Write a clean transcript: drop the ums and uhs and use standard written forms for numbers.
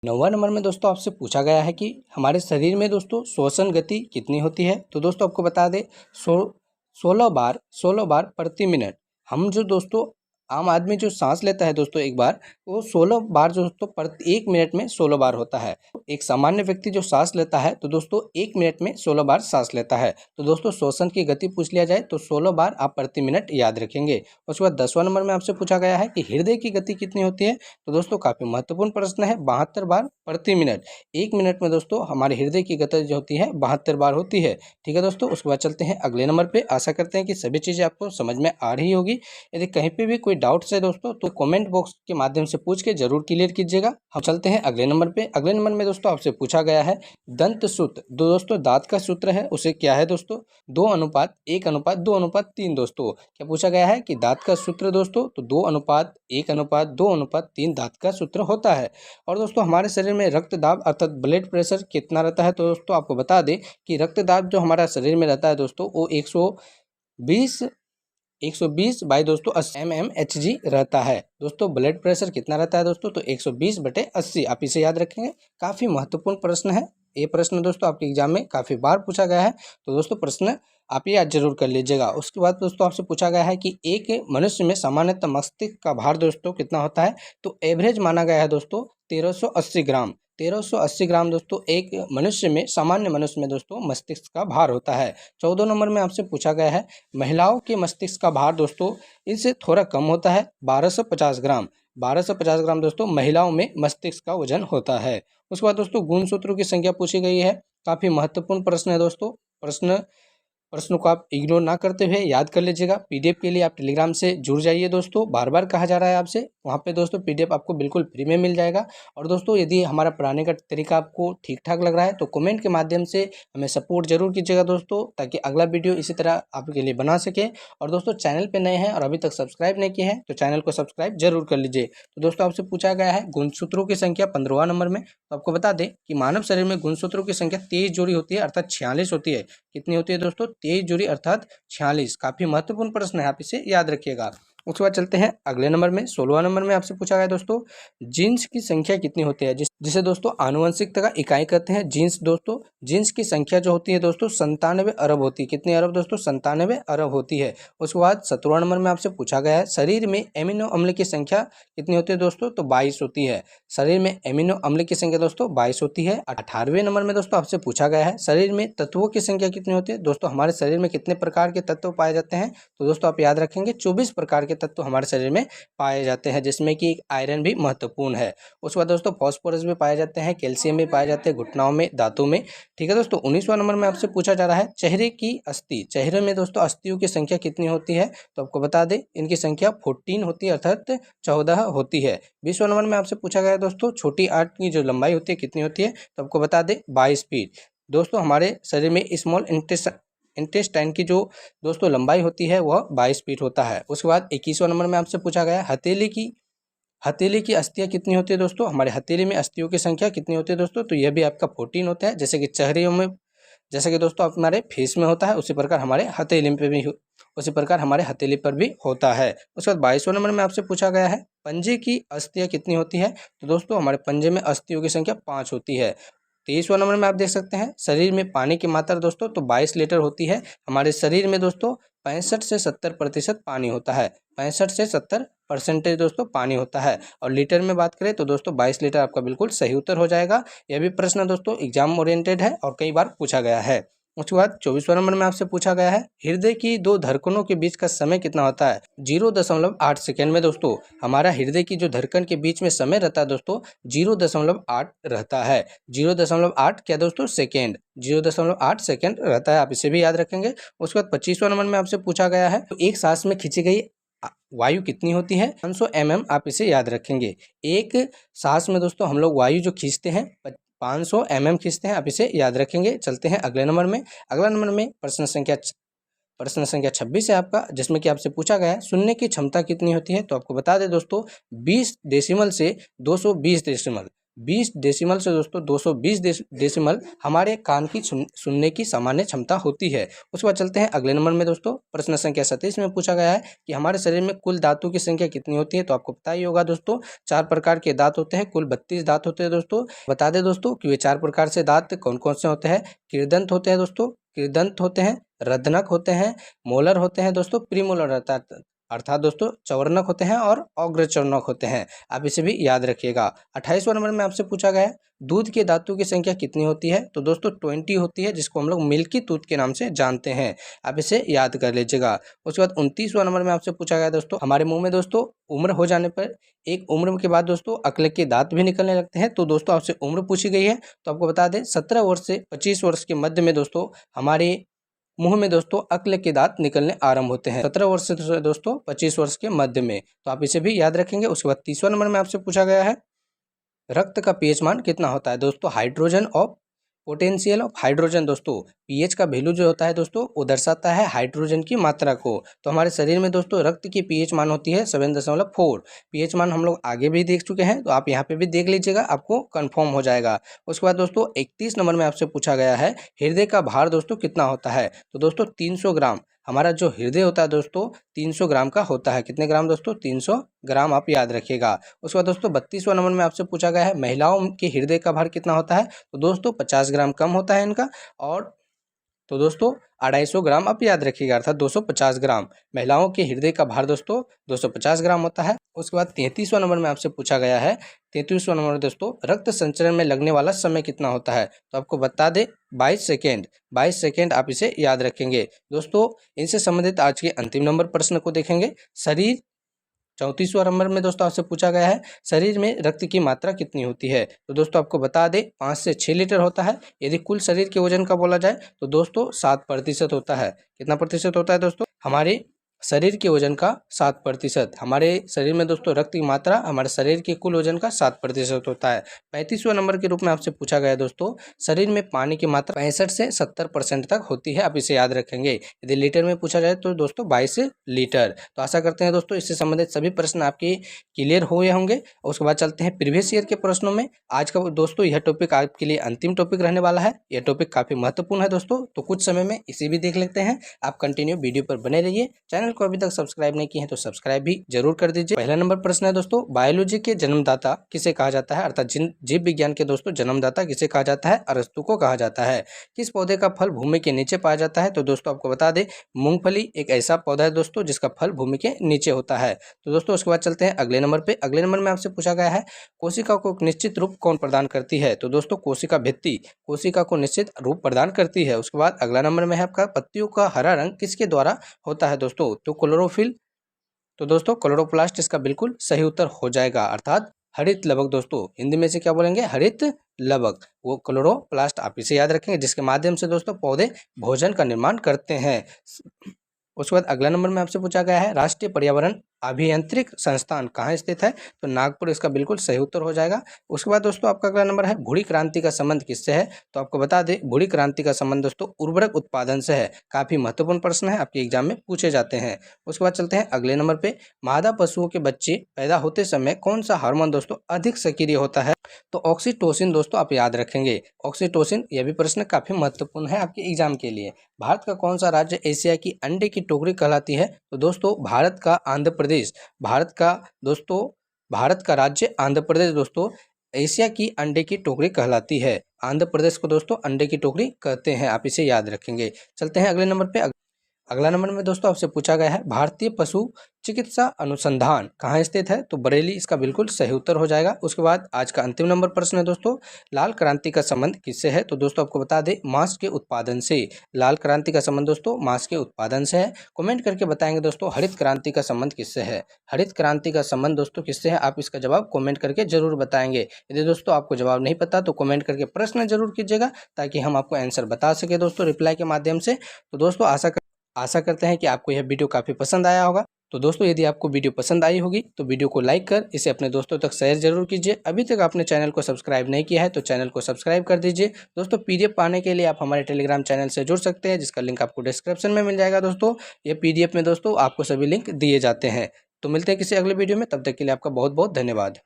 9वां number में दोस्तों आपसे पूछा गया है कि हमारे शरीर में दोस्तों श्वसन गति कितनी होती है। तो दोस्तों आपको बता दें 16 बार प्रति मिनट। हम जो दोस्तों आम आदमी जो सांस लेता है दोस्तों एक बार, वो 16 बार जो दोस्तों प्रति 1 मिनट में 16 बार होता है। एक सामान्य व्यक्ति जो सांस लेता है तो दोस्तों 1 मिनट में 16 बार सांस लेता है। तो दोस्तों श्वसन की गति पूछ लिया जाए तो 16 बार आप प्रति मिनट याद रखेंगे। उसके बाद 10वां नंबर में आपसे पूछा गया है कि हृदय की गति कितनी होती है। तो दोस्तों काफ़ी महत्वपूर्ण प्रश्न है। 72 बार प्रति मिनट। 1 मिनट में दोस्तों हमारे हृदय की गति जो होती है 72 बार होती है। ठीक है दोस्तों, उसके बाद चलते हैं अगले नंबर पे। आशा करते हैं कि सभी चीज़ें आपको समझ में आ रही होगी। यदि कहीं पे भी कोई डाउट्स है दोस्तों तो कमेंट बॉक्स के माध्यम से पूछ के जरूर क्लियर कीजिएगा। हम चलते हैं अगले नंबर पे। अगले नंबर में दोस्तों आपसे पूछा गया है दंत सूत्र। दोस्तों दांत का सूत्र है उसे क्या है दोस्तों 2:1:2:3 दोस्तों। क्या पूछा गया है कि दांत का सूत्र दोस्तों तो 2:1:2:3 दांत का सूत्र होता है। और दोस्तों हमारे शरीर में रक्तदाब अर्थात ब्लड प्रेशर कितना रहता है। तो दोस्तों आपको बता दें कि रक्तदाब जो हमारा शरीर में रहता है दोस्तों वो 120 बाई दोस्तों 80 mmHg रहता है। दोस्तों ब्लड प्रेशर कितना रहता है दोस्तों तो 120/80। आप इसे याद रखेंगे। काफ़ी महत्वपूर्ण प्रश्न है। ये प्रश्न दोस्तों आपके एग्जाम में काफ़ी बार पूछा गया है। तो दोस्तों प्रश्न आप याद जरूर कर लीजिएगा। उसके बाद दोस्तों आपसे पूछा गया है कि एक मनुष्य में सामान्यतः मस्तिष्क का भार दोस्तों कितना होता है। तो एवरेज माना गया है दोस्तों 1380 ग्राम। 1380 ग्राम दोस्तों एक मनुष्य में, सामान्य मनुष्य में दोस्तों मस्तिष्क का भार होता है। 14 नंबर में आपसे पूछा गया है महिलाओं के मस्तिष्क का भार दोस्तों इससे थोड़ा कम होता है 1250 ग्राम। 1250 ग्राम दोस्तों महिलाओं में मस्तिष्क का वजन होता है। उसके बाद दोस्तों गुणसूत्रों की संख्या पूछी गई है। काफ़ी महत्वपूर्ण प्रश्न है दोस्तों। प्रश्नों को आप इग्नोर ना करते हुए याद कर लीजिएगा। पीडीएफ के लिए आप टेलीग्राम से जुड़ जाइए दोस्तों। बार बार कहा जा रहा है आपसे, वहाँ पे दोस्तों पीडीएफ आपको बिल्कुल फ्री में मिल जाएगा। और दोस्तों यदि हमारा पढ़ाने का तरीका आपको ठीक ठाक लग रहा है तो कमेंट के माध्यम से हमें सपोर्ट जरूर कीजिएगा दोस्तों, ताकि अगला वीडियो इसी तरह आपके लिए बना सके। और दोस्तों चैनल पर नए हैं और अभी तक सब्सक्राइब नहीं किए हैं तो चैनल को सब्सक्राइब जरूर कर लीजिए। तो दोस्तों आपसे पूछा गया है गुणसूत्रों की संख्या 15वां नंबर में। तो आपको बता दें कि मानव शरीर में गुणसूत्रों की संख्या 23 जोड़ी होती है अर्थात 46 होती है। कितनी होती है दोस्तों 23 जोड़ी अर्थात 46। काफी महत्वपूर्ण प्रश्न है, आप इसे याद रखिएगा। उसके बाद चलते हैं अगले नंबर में। 16वां नंबर में आपसे पूछा गया दोस्तों जीन्स की संख्या कितनी होती है, जिसे दोस्तों आनुवंशिकता का इकाई कहते हैं जीन्स। दोस्तों जीन्स की संख्या जो होती है दोस्तों 97 अरब होती है। कितनी अरब दोस्तों 97 अरब होती है। उसके बाद 17वां नंबर में आपसे पूछा गया है शरीर में एमिनो अम्ल की संख्या कितनी होती है दोस्तों तो 22 होती है। शरीर में एमिनो अम्ल की संख्या दोस्तों 22 होती है। 18वें नंबर में दोस्तों आपसे पूछा गया है शरीर में तत्वों की संख्या कितनी होती है। दोस्तों हमारे शरीर में कितने प्रकार के तत्व पाए जाते हैं। तो दोस्तों आप याद रखेंगे 24 प्रकार के तत्व हमारे शरीर में पाए जाते हैं, जिसमें कि आयरन भी महत्वपूर्ण है। उसके बाद दोस्तों फॉस्फोरस भी पाए जाते हैं, कैल्शियम भी पाए जाते हैं घुटनों में, दांतों में। ठीक है दोस्तों 19वां नंबर में आपसे पूछा जा रहा है चेहरे की अस्थि। चेहरे में दोस्तों अस्थियों की संख्या कितनी होती है। तो आपको बता दें इनकी संख्या 14 होती है अर्थात 14 होती है। 20वां नंबर में आपसे पूछा गया है दोस्तों छोटी आंत की जो लंबाई होती है कितनी होती है। तो आपको बता दें 22 फीट। दोस्तों हमारे शरीर में स्मॉल इंटेस्टाइन की जो दोस्तों लंबाई होती है वह 22 फीट होता है। उसके बाद 21वां नंबर में आपसे पूछा गया हथेली की अस्थियां कितनी होती है दोस्तों। हमारे हथेली में अस्थियों की संख्या कितनी होती है दोस्तों तो यह भी आपका 14 होता है। जैसे कि चेहरे में, जैसे कि दोस्तों हमारे फेस में होता है उसी प्रकार हमारे हथेली पर भी होता है। उसके बाद 22वां नंबर में आपसे पूछा गया है पंजे की अस्थियां कितनी होती है। तो दोस्तों हमारे पंजे में अस्थियों की संख्या 5 होती है। 23वां नंबर में आप देख सकते हैं शरीर में पानी की मात्रा दोस्तों तो 22 लीटर होती है। हमारे शरीर में दोस्तों 65 से 70% पानी होता है। 65 से 70% दोस्तों पानी होता है। और लीटर में बात करें तो दोस्तों 22 लीटर आपका बिल्कुल सही उत्तर हो जाएगा। यह भी प्रश्न दोस्तों एग्जाम ओरिएंटेड है और कई बार पूछा गया है। उसके बाद 24वां नंबर में आपसे पूछा गया है हृदय की दो धड़कनों के बीच का समय कितना होता है। 0.8 सेकेंड में दोस्तों हमारा हृदय की जो धड़कन के बीच में समय रहता है दोस्तों 0.8 रहता है। 0.8 क्या दोस्तों सेकेंड, 0.8 सेकेंड रहता है। आप इसे भी याद रखेंगे। उसके बाद 25वां नंबर में आपसे पूछा गया है तो एक सांस में खींची गई वायु कितनी होती है 500 mm। आप इसे याद रखेंगे। एक सांस में दोस्तों हम लोग वायु जो खींचते हैं 500 mm खींचते हैं। आप इसे याद रखेंगे। चलते हैं अगले नंबर में। अगला नंबर में प्रश्न संख्या 26 है आपका, जिसमें कि आपसे पूछा गया है सुनने की क्षमता कितनी होती है। तो आपको बता दें दोस्तों 20 डेसिमल से 220 डेसिमल। 20 डेसिमल से दोस्तों 220 डेसिमल हमारे कान की सुनने की सामान्य क्षमता होती है। उसके बाद चलते हैं अगले नंबर में दोस्तों। प्रश्न संख्या 37 में पूछा गया है कि हमारे शरीर में कुल दांतों की संख्या कितनी होती है। तो आपको पता ही होगा दोस्तों, 4 प्रकार के दांत होते हैं, कुल 32 दांत होते हैं दोस्तों। बता दें दोस्तों कि वे 4 प्रकार से दांत कौन कौन से होते हैं। किरदंत होते हैं दोस्तों, किरदंत होते हैं, रदनक होते हैं, मोलर होते हैं दोस्तों, प्रीमोलर अर्थात दोस्तों चौवर्णक होते हैं और अग्रचौवर्णक होते हैं। आप इसे भी याद रखिएगा। 28वां नंबर में आपसे पूछा गया है दूध के दांतों की संख्या कितनी होती है। तो दोस्तों 20 होती है, जिसको हम लोग मिल्की टूथ के नाम से जानते हैं। आप इसे याद कर लीजिएगा। उसके बाद 29वां नंबर में आपसे पूछा गया दोस्तों, हमारे मुंह में दोस्तों उम्र हो जाने पर एक उम्र के बाद दोस्तों अक्ल के दांत भी निकलने लगते हैं। तो दोस्तों आपसे उम्र पूछी गई है, तो आपको बता दें 17 वर्ष से 25 वर्ष के मध्य में दोस्तों हमारे मुंह में दोस्तों अक्ल के दांत निकलने आरंभ होते हैं। 17 वर्ष से दोस्तों 25 वर्ष के मध्य में। तो आप इसे भी याद रखेंगे। उसके बाद 30वां नंबर में आपसे पूछा गया है रक्त का पीएच मान कितना होता है। दोस्तों hydrogen of potential of hydrogen दोस्तों पीएच का वैल्यू जो होता है दोस्तों वो दर्शाता है हाइड्रोजन की मात्रा को। तो हमारे शरीर में दोस्तों रक्त की पीएच मान होती है 7.4। पीएच मान हम लोग आगे भी देख चुके हैं, तो आप यहाँ पे भी देख लीजिएगा, आपको कंफर्म हो जाएगा। उसके बाद दोस्तों 31 नंबर में आपसे पूछा गया है हृदय का भार दोस्तों कितना होता है। तो दोस्तों 300 ग्राम हमारा जो हृदय होता है दोस्तों 300 ग्राम का होता है। कितने ग्राम दोस्तों? 300 ग्राम, आप याद रखिएगा। उसके बाद दोस्तों 32वां नंबर में आपसे पूछा गया है महिलाओं के हृदय का भार कितना होता है। तो दोस्तों 50 ग्राम कम होता है इनका, और तो दोस्तों 250 ग्राम आप याद रखिएगा, अर्थात 250 ग्राम। महिलाओं के हृदय का भार दोस्तों 250 ग्राम होता है। उसके बाद 33वां नंबर में आपसे पूछा गया है 33वां नंबर दोस्तों रक्त संचरण में लगने वाला समय कितना होता है। तो आपको बता दें 22 सेकेंड। 22 सेकेंड आप इसे याद रखेंगे। दोस्तों इनसे संबंधित आज के अंतिम नंबर प्रश्न को देखेंगे। शरीर 34वां नंबर में दोस्तों आपसे पूछा गया है शरीर में रक्त की मात्रा कितनी होती है। तो दोस्तों आपको बता दें 5 से 6 लीटर होता है। यदि कुल शरीर के वजन का बोला जाए तो दोस्तों 7% होता है। कितना प्रतिशत होता है दोस्तों? हमारे शरीर के वजन का 7%। हमारे शरीर में दोस्तों रक्त की मात्रा हमारे शरीर के कुल वजन का 7% होता है। 35वां नंबर के रूप में आपसे पूछा गया दोस्तों शरीर में पानी की मात्रा 65 से 70% तक होती है। आप इसे याद रखेंगे। यदि लीटर में पूछा जाए तो दोस्तों 22 लीटर। तो आशा करते हैं दोस्तों इससे संबंधित सभी प्रश्न आपके क्लियर हुए होंगे। उसके बाद चलते हैं प्रीवियस ईयर के प्रश्नों में। आज का दोस्तों यह टॉपिक आपके लिए अंतिम टॉपिक रहने वाला है। यह टॉपिक काफी महत्वपूर्ण है दोस्तों, तो कुछ समय में इसे भी देख लेते हैं। आप कंटिन्यू वीडियो पर बने रहिए। चैनल को अभी तक सब्सक्राइब नहीं किए हैं तो सब्सक्राइब भी जरूर कर दीजिए। पहला नंबर प्रश्न है दोस्तों बायोलॉजी के जन्मदाता किसे कहा जाता है, अर्थात जीव विज्ञान के दोस्तों जन्मदाता किसे कहा जाता है? अरस्तु को कहा जाता है। किस पौधे का फल भूमि के नीचे पाया जाता है। तो दोस्तों आपको बता दें मूंगफली एक ऐसा पौधा है दोस्तों जिसका फल भूमि के नीचे होता है। तो दोस्तों उसके बाद चलते हैं अगले नंबर पे। अगले नंबर में आपसे पूछा गया है कोशिका को निश्चित रूप कौन प्रदान करती है। तो दोस्तों कोशिका भित्ति कोशिका को निश्चित रूप प्रदान करती है। उसके बाद अगला नंबर में है आपका पत्तियों का हरा रंग किसके द्वारा होता है दोस्तों? तो क्लोरोफिल। तो दोस्तों क्लोरोप्लास्ट इसका बिल्कुल सही उत्तर हो जाएगा, अर्थात हरित लवक। दोस्तों हिंदी में से क्या बोलेंगे? हरित लवक, वो क्लोरोप्लास्ट आप इसे याद रखेंगे, जिसके माध्यम से दोस्तों पौधे भोजन का निर्माण करते हैं। उसके बाद अगला नंबर में आपसे पूछा गया है राष्ट्रीय पर्यावरण अभियांत्रिक संस्थान कहाँ स्थित है। तो नागपुर इसका बिल्कुल सही उत्तर हो जाएगा। उसके बाद दोस्तों आपका अगला नंबर है भूरी क्रांति का संबंध किससे है। तो आपको बता दें भूरी क्रांति का संबंध दोस्तों उर्वरक उत्पादन से है। काफी महत्वपूर्ण प्रश्न है, आपके एग्जाम में पूछे जाते हैं। उसके बाद चलते हैं अगले नंबर पे मादा पशुओं के बच्चे पैदा होते समय कौन सा हार्मोन दोस्तों अधिक सक्रिय होता है। तो ऑक्सीटोसिन दोस्तों आप याद रखेंगे, ऑक्सीटोसिन। यह भी प्रश्न काफी महत्वपूर्ण है आपके एग्जाम के लिए। भारत का कौन सा राज्य एशिया की अंडे की टोकरी कहलाती है। तो दोस्तों भारत का आंध्र प्रदेश, भारत का राज्य आंध्र प्रदेश दोस्तों एशिया की अंडे की टोकरी कहलाती है। आंध्र प्रदेश को दोस्तों अंडे की टोकरी कहते हैं, आप इसे याद रखेंगे। चलते हैं अगले नंबर पे। अगला नंबर में दोस्तों आपसे पूछा गया है भारतीय पशु चिकित्सा अनुसंधान कहाँ स्थित है। तो बरेली इसका बिल्कुल सही उत्तर हो जाएगा। उसके बाद आज का अंतिम नंबर प्रश्न है दोस्तों लाल क्रांति का संबंध किससे है। तो दोस्तों आपको बता दें मांस के उत्पादन से। लाल क्रांति का संबंध दोस्तों मांस के उत्पादन से है। कमेंट करके बताएंगे दोस्तों हरित क्रांति का संबंध किससे है। हरित क्रांति का संबंध दोस्तों किससे है, आप इसका जवाब कमेंट करके जरूर बताएंगे। यदि दोस्तों आपको जवाब नहीं पता तो कमेंट करके प्रश्न जरूर कीजिएगा, ताकि हम आपको आंसर बता सके दोस्तों रिप्लाई के माध्यम से। तो दोस्तों आशा करते हैं कि आपको यह वीडियो काफ़ी पसंद आया होगा। तो दोस्तों यदि आपको वीडियो पसंद आई होगी तो वीडियो को लाइक कर इसे अपने दोस्तों तक शेयर जरूर कीजिए। अभी तक आपने चैनल को सब्सक्राइब नहीं किया है तो चैनल को सब्सक्राइब कर दीजिए। दोस्तों पीडीएफ पाने के लिए आप हमारे टेलीग्राम चैनल से जुड़ सकते हैं, जिसका लिंक आपको डिस्क्रिप्शन में मिल जाएगा। दोस्तों ये पीडीएफ में दोस्तों आपको सभी लिंक दिए जाते हैं। तो मिलते हैं किसी अगले वीडियो में, तब तक के लिए आपका बहुत बहुत धन्यवाद।